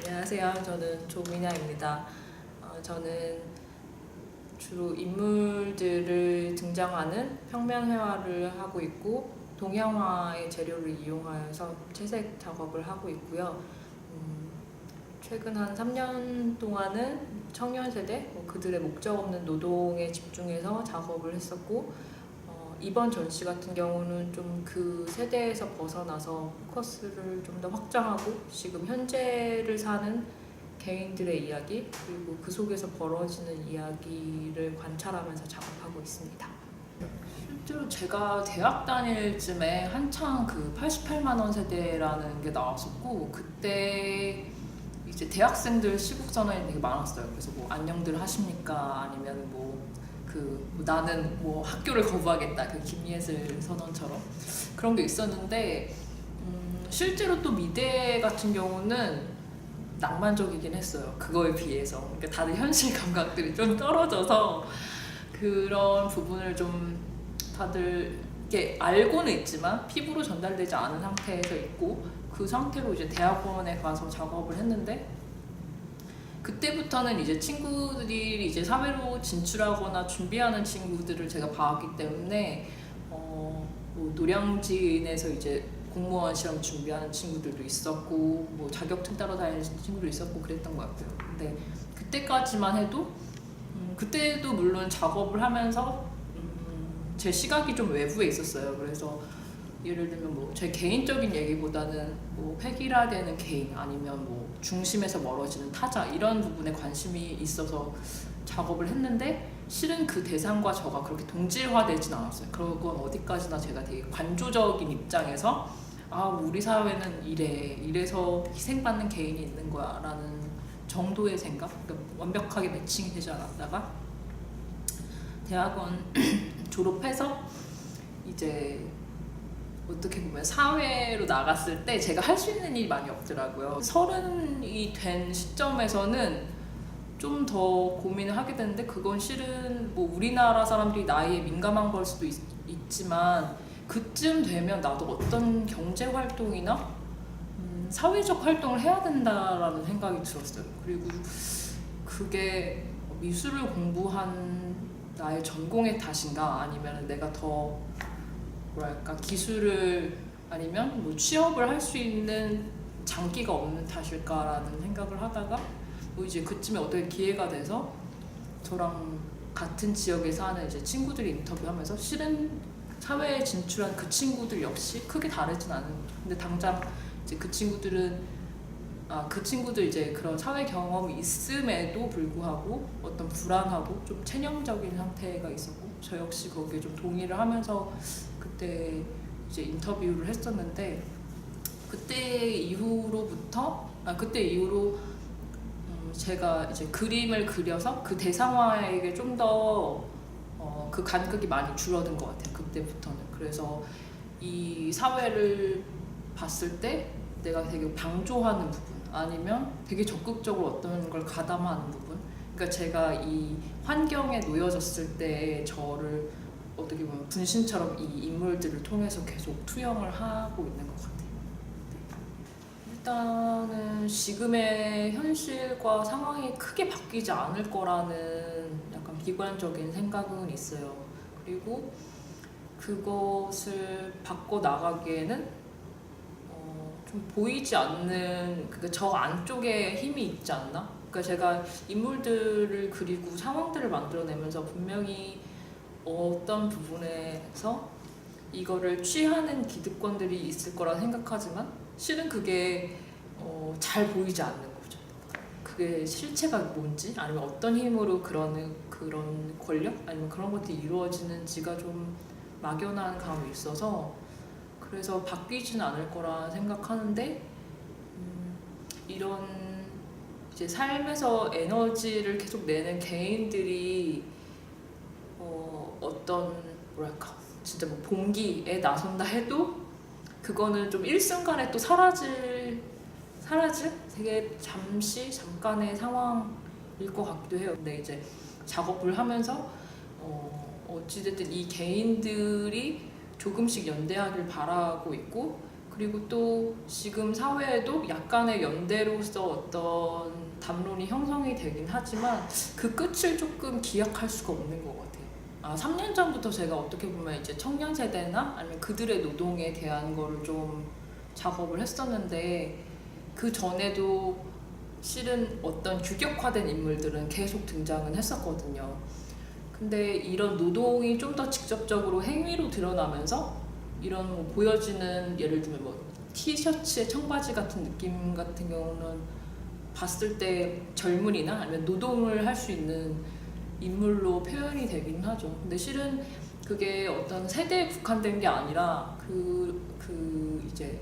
안녕하세요. 저는 조민아입니다. 저는 주로 인물들을 등장하는 평면 회화를 하고 있고 동양화의 재료를 이용하여서 채색 작업을 하고 있고요. 최근 한 3년 동안은 청년 세대, 그들의 목적 없는 노동에 집중해서 작업을 했었고 이번 전시 같은 경우는 좀 그 세대에서 벗어나서 포커스를 좀 더 확장하고 지금 현재를 사는 개인들의 이야기 그리고 그 속에서 벌어지는 이야기를 관찰하면서 작업하고 있습니다. 실제로 제가 대학 다닐 쯤에 한창 그 88만 원 세대라는 게 나왔었고 그때 이제 대학생들 시국 선언이 되게 많았어요. 그래서 뭐 안녕들 하십니까? 아니면 나는 뭐 학교를 거부하겠다 그 김예슬 선언처럼 그런 게 있었는데 실제로 또 미대 같은 경우는 낭만적이긴 했어요. 그거에 비해서 그러니까 다들 현실 감각들이 좀 떨어져서 그런 부분을 좀 다들 이렇게 알고는 있지만 피부로 전달되지 않은 상태에서 있고 그 상태로 이제 대학원에 가서 작업을 했는데 그때부터는 이제 친구들이 이제 사회로 진출하거나 준비하는 친구들을 제가 봐왔기 때문에 뭐 노량진에서 이제 공무원 시험 준비하는 친구들도 있었고 뭐 자격증 따러 다니는 친구도 있었고 그랬던 것 같아요. 근데 그때까지만 해도 그때도 물론 작업을 하면서 제 시각이 좀 외부에 있었어요. 그래서 예를 들면 뭐 제 개인적인 얘기보다는 뭐 획일화되는 개인 아니면 뭐 중심에서 멀어지는 타자 이런 부분에 관심이 있어서 작업을 했는데 실은 그 대상과 저가 그렇게 동질화되진 않았어요. 그건 어디까지나 제가 되게 관조적인 입장에서 우리 사회는 이래서 희생받는 개인이 있는 거야 라는 정도의 생각, 그러니까 완벽하게 매칭이 되지 않았다가 대학원 졸업해서 이제 어떻게 보면 사회로 나갔을 때 제가 할 수 있는 일이 많이 없더라고요. 30이 된 시점에서는 좀 더 고민을 하게 되는데 그건 실은 뭐 우리나라 사람들이 나이에 민감한 걸 수도 있지만 그쯤 되면 나도 어떤 경제 활동이나 사회적 활동을 해야 된다라는 생각이 들었어요. 그리고 그게 미술을 공부한 나의 전공의 탓인가 아니면 내가 더 기술을 아니면 뭐 취업을 할 수 있는 장기가 없는 탓일까라는 생각을 하다가 뭐 이제 그쯤에 어떻게 기회가 돼서 저랑 같은 지역에 사는 이제 친구들이 인터뷰하면서 실은 사회에 진출한 그 친구들 역시 크게 다르진 않은 근데 당장 이제 그 친구들 이제 그런 사회 경험이 있음에도 불구하고 어떤 불안하고 좀 체념적인 상태가 있었고 저 역시 거기에 좀 동의를 하면서 그때 이제 인터뷰를 했었는데 그때 이후로 제가 이제 그림을 그려서 그 대상화에게 좀 더 그 간극이 많이 줄어든 것 같아요. 그때부터는. 그래서 이 사회를 봤을 때 내가 되게 방조하는 부분 아니면 되게 적극적으로 어떤 걸 가담하는 부분 그러니까 제가 이 환경에 놓여졌을 때 저를 어떻게 보면 분신처럼 이 인물들을 통해서 계속 투영을 하고 있는 것 같아요. 일단은 지금의 현실과 상황이 크게 바뀌지 않을 거라는 약간 비관적인 생각은 있어요. 그리고 그것을 바꿔 나가기에는 좀 보이지 않는 저 안쪽에 힘이 있지 않나? 그러니까 제가 인물들을 그리고 상황들을 만들어내면서 분명히 어떤 부분에서 이거를 취하는 기득권들이 있을 거라 생각하지만 실은 그게 잘 보이지 않는 거죠. 그게 실체가 뭔지 아니면 어떤 힘으로 그런 권력 아니면 그런 것들이 이루어지는지가 좀 막연한 감이 있어서 그래서 바뀌지는 않을 거라 생각하는데 이런 이제 삶에서 에너지를 계속 내는 개인들이 어떤 진짜 뭐 봉기에 나선다 해도 그거는 좀 일순간에 또 사라질 되게 잠깐의 상황일 것 같기도 해요. 근데 이제 작업을 하면서 어찌됐든 이 개인들이 조금씩 연대하길 바라고 있고 그리고 또 지금 사회에도 약간의 연대로서 어떤 담론이 형성이 되긴 하지만 그 끝을 조금 기약할 수가 없는 것 같아요. 3년 전부터 제가 어떻게 보면 이제 청년 세대나 아니면 그들의 노동에 대한 거를 좀 작업을 했었는데, 그 전에도 실은 어떤 규격화된 인물들은 계속 등장은 했었거든요. 근데 이런 노동이 좀 더 직접적으로 행위로 드러나면서 이런 뭐 보여지는, 예를 들면 뭐 티셔츠에 청바지 같은 느낌 같은 경우는 봤을 때 젊은이나 아니면 노동을 할 수 있는 인물로 표현이 되긴 하죠. 근데 실은 그게 어떤 세대에 국한된 게 아니라 이제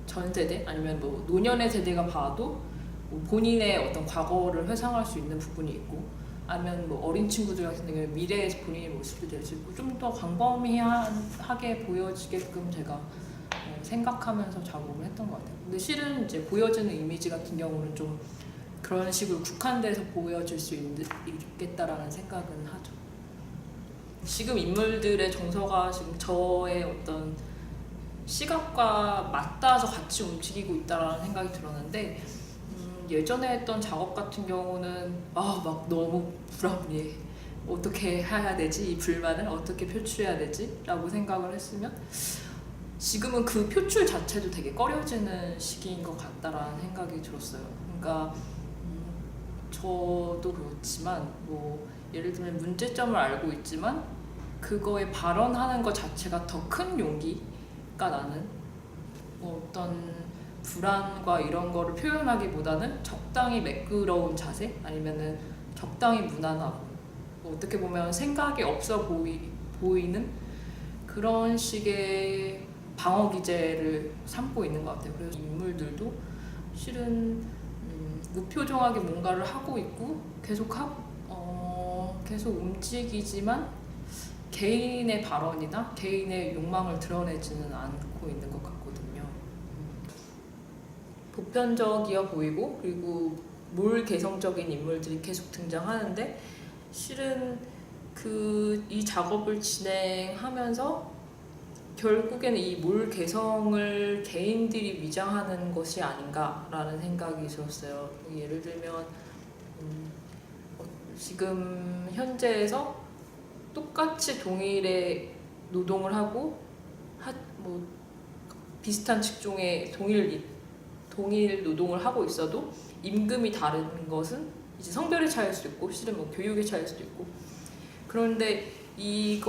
전 세대 아니면 뭐 노년의 세대가 봐도 뭐 본인의 어떤 과거를 회상할 수 있는 부분이 있고, 아니면 뭐 어린 친구들 같은 경우에 미래의 본인의 모습도 될 수 있고, 좀 더 광범위하게 보여지게끔 제가 생각하면서 작업을 했던 것 같아요. 근데 실은 이제 보여지는 이미지 같은 경우는 좀 그런 식으로 국한돼서 보여질 수 있겠다라는 생각은 하죠. 지금 인물들의 정서가 지금 저의 어떤 시각과 맞닿아서 같이 움직이고 있다라는 생각이 들었는데, 예전에 했던 작업 같은 경우는 막 너무 불합리해. 어떻게 해야 되지? 이 불만을 어떻게 표출해야 되지? 라고 생각을 했으면, 지금은 그 표출 자체도 되게 꺼려지는 시기인 것 같다라는 생각이 들었어요. 그러니까 저도 그렇지만 뭐 예를 들면 문제점을 알고 있지만 그거에 발언하는 것 자체가 더 큰 용기가 나는, 뭐 어떤 불안과 이런 거를 표현하기보다는 적당히 매끄러운 자세, 아니면은 적당히 무난하고, 뭐 어떻게 보면 생각이 없어 보이는 그런 식의 방어 기제를 삼고 있는 것 같아요. 그래서 인물들도 실은 무표정하게 뭔가를 하고 있고 계속 움직이지만 개인의 발언이나 개인의 욕망을 드러내지는 않고 있는 것 같거든요. 보편적이어 보이고, 그리고 몰 개성적인 인물들이 계속 등장하는데, 실은 이 작업을 진행하면서 결국에는 이 몰 개성을 개인들이 위장하는 것이 아닌가라는 생각이 들었어요. 예를 들면 지금 현재에서 똑같이 동일의 노동을 하고 뭐 비슷한 직종의 동일 노동을 하고 있어도 임금이 다른 것은 이제 성별의 차이일 수도 있고, 실은 뭐 교육의 차이일 수도 있고, 그런데 이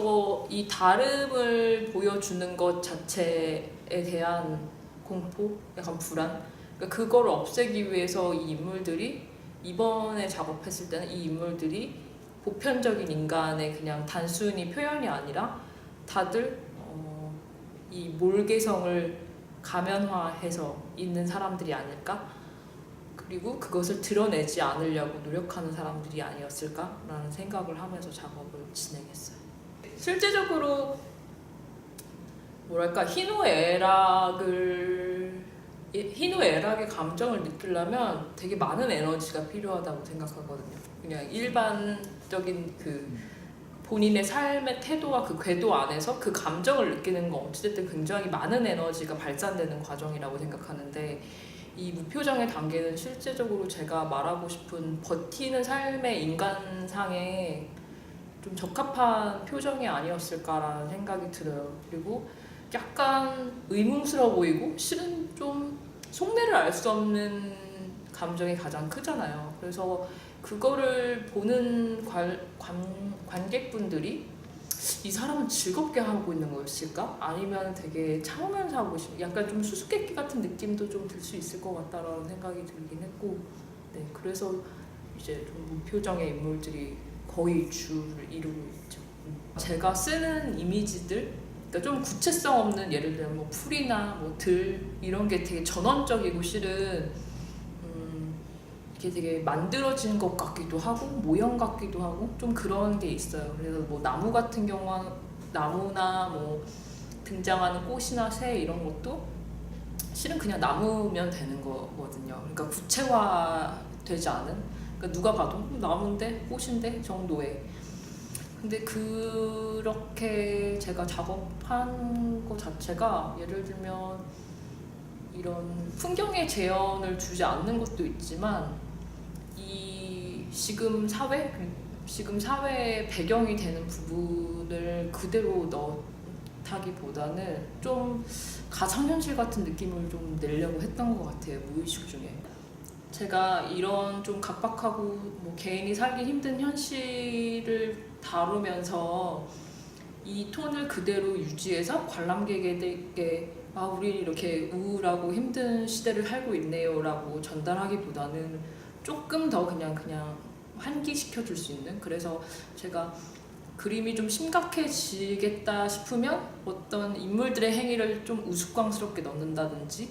다름을 보여주는 것 자체에 대한 공포, 약간 불안, 그러니까 그걸 없애기 위해서 이 인물들이, 이번에 작업했을 때는 이 인물들이 보편적인 인간의 그냥 단순히 표현이 아니라 다들 이 몰개성을 가면화해서 있는 사람들이 아닐까? 그리고 그것을 드러내지 않으려고 노력하는 사람들이 아니었을까라는 생각을 하면서 작업을 진행했어요. 실제적으로 뭐랄까 희노애락의 감정을 느끼려면 되게 많은 에너지가 필요하다고 생각하거든요. 그냥 일반적인 본인의 삶의 태도와 그 궤도 안에서 그 감정을 느끼는 건 어찌됐든 굉장히 많은 에너지가 발산되는 과정이라고 생각하는데, 이 무표정의 단계는 실제적으로 제가 말하고 싶은 버티는 삶의 인간상에 좀 적합한 표정이 아니었을까라는 생각이 들어요. 그리고 약간 의문스러워 보이고 실은 좀 속내를 알 수 없는 감정이 가장 크잖아요. 그래서 그거를 보는 관객분들이 이 사람은 즐겁게 하고 있는 것일까? 아니면 되게 참으면서 하고 있을까? 약간 좀 수수께끼 같은 느낌도 좀 들 수 있을 것 같다라는 생각이 들긴 했고, 네, 그래서 이제 좀 무표정의 인물들이 거의 주를 이루고 있죠. 제가 쓰는 이미지들, 그러니까 좀 구체성 없는, 예를 들면 뭐 풀이나 뭐 들 이런 게 되게 전원적이고 실은 이게 되게 만들어진 것 같기도 하고 모형 같기도 하고 좀 그런 게 있어요. 그래서 뭐 나무 같은 경우는 나무나 뭐 등장하는 꽃이나 새 이런 것도 실은 그냥 나무면 되는 거거든요. 그러니까 구체화되지 않은, 그러니까 누가 봐도 나무인데 꽃인데 정도의. 근데 그렇게 제가 작업한 거 자체가 예를 들면 이런 풍경의 재현을 주지 않는 것도 있지만 이 지금 사회의 배경이 되는 부분을 그대로 넣다기보다는 좀 가상현실 같은 느낌을 좀 내려고 했던 것 같아요. 무의식 중에. 제가 이런 좀 각박하고 뭐 개인이 살기 힘든 현실을 다루면서 이 톤을 그대로 유지해서 관람객에게 우리 이렇게 우울하고 힘든 시대를 살고 있네요 라고 전달하기보다는 조금 더 그냥 환기시켜 줄 수 있는, 그래서 제가 그림이 좀 심각해지겠다 싶으면 어떤 인물들의 행위를 좀 우스꽝스럽게 넣는다든지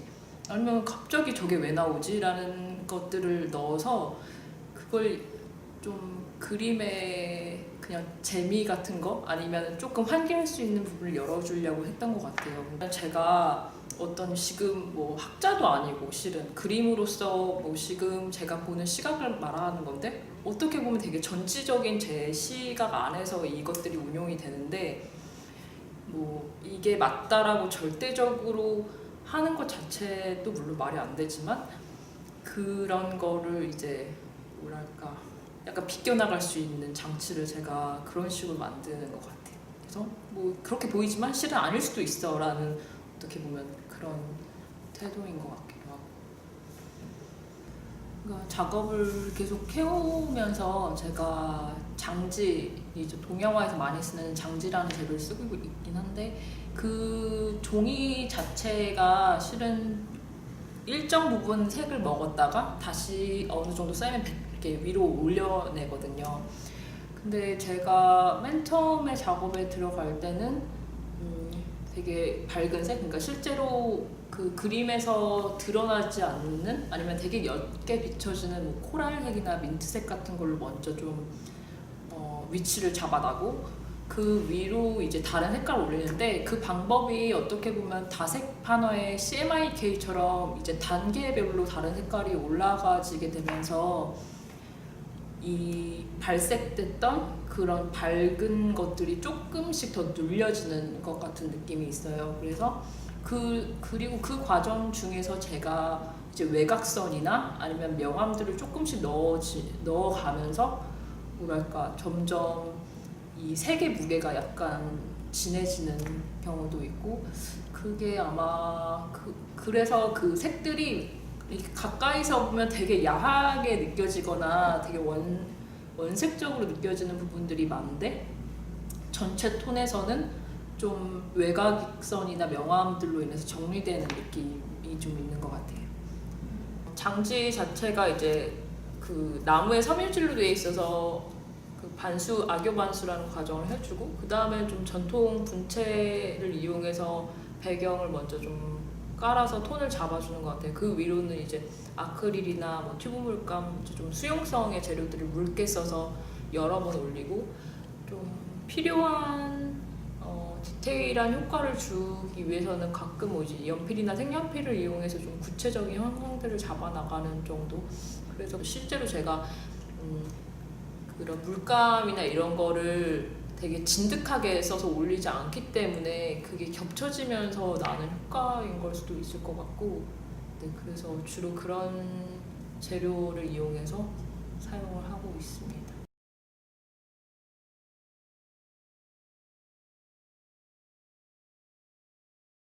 아니면 갑자기 저게 왜 나오지? 라는 것들을 넣어서 그걸 좀 그림의 그냥 재미 같은 거 아니면 조금 환기할 수 있는 부분을 열어주려고 했던 것 같아요. 제가 어떤 지금 뭐 학자도 아니고 실은 그림으로서 뭐 지금 제가 보는 시각을 말하는 건데 어떻게 보면 되게 전지적인 제 시각 안에서 이것들이 운용이 되는데 뭐 이게 맞다라고 절대적으로 하는 것 자체도 물론 말이 안 되지만 그런 거를 이제 뭐랄까 약간 비껴나갈 수 있는 장치를 제가 그런 식으로 만드는 것 같아요. 그래서 뭐 그렇게 보이지만 실은 아닐 수도 있어 라는 어떻게 보면 그런 태도인 것 같기도 하고. 그러니까 작업을 계속 해오면서 제가 장지, 이제 동양화에서 많이 쓰는 장지라는 재료를 쓰고 있긴 한데 그 종이 자체가 실은 일정 부분 색을 먹었다가 다시 어느 정도 쌓이면 이렇게 위로 올려내거든요. 근데 제가 맨 처음에 작업에 들어갈 때는 되게 밝은 색, 그러니까 실제로 그 그림에서 드러나지 않는 아니면 되게 옅게 비춰지는 뭐 코랄색이나 민트색 같은 걸로 먼저 좀 위치를 잡아나고 그 위로 이제 다른 색깔을 올리는데 그 방법이 어떻게 보면 다색 판화의 CMYK처럼 이제 단계별로 다른 색깔이 올라가지게 되면서 이 발색됐던 그런 밝은 것들이 조금씩 더 눌려지는 것 같은 느낌이 있어요. 그래서 그리고 그 과정 중에서 제가 이제 외곽선이나 아니면 명암들을 조금씩 넣어가면서 뭐랄까 점점 이 색의 무게가 약간 진해지는 경우도 있고 그게 아마 그래서 그 색들이 이렇게 가까이서 보면 되게 야하게 느껴지거나 되게 원색적으로 느껴지는 부분들이 많은데 전체 톤에서는 좀 외곽선이나 명암들로 인해서 정리되는 느낌이 좀 있는 것 같아요. 장지 자체가 이제 그 나무의 섬유질로 되어 있어서 그 악교 반수라는 과정을 해주고 그 다음에 좀 전통 분체를 이용해서 배경을 먼저 좀 깔아서 톤을 잡아주는 것 같아요. 그 위로는 이제 아크릴이나 뭐 튜브 물감 좀 수용성의 재료들을 묽게 써서 여러 번 올리고 좀 필요한 디테일한 효과를 주기 위해서는 가끔 뭐 이제 연필이나 색연필을 이용해서 좀 구체적인 형상들을 잡아나가는 정도. 그래서 실제로 제가 그런 물감이나 이런 거를 되게 진득하게 써서 올리지 않기 때문에 그게 겹쳐지면서 나는 효과인 걸 수도 있을 것 같고, 네, 그래서 주로 그런 재료를 이용해서 사용을 하고 있습니다.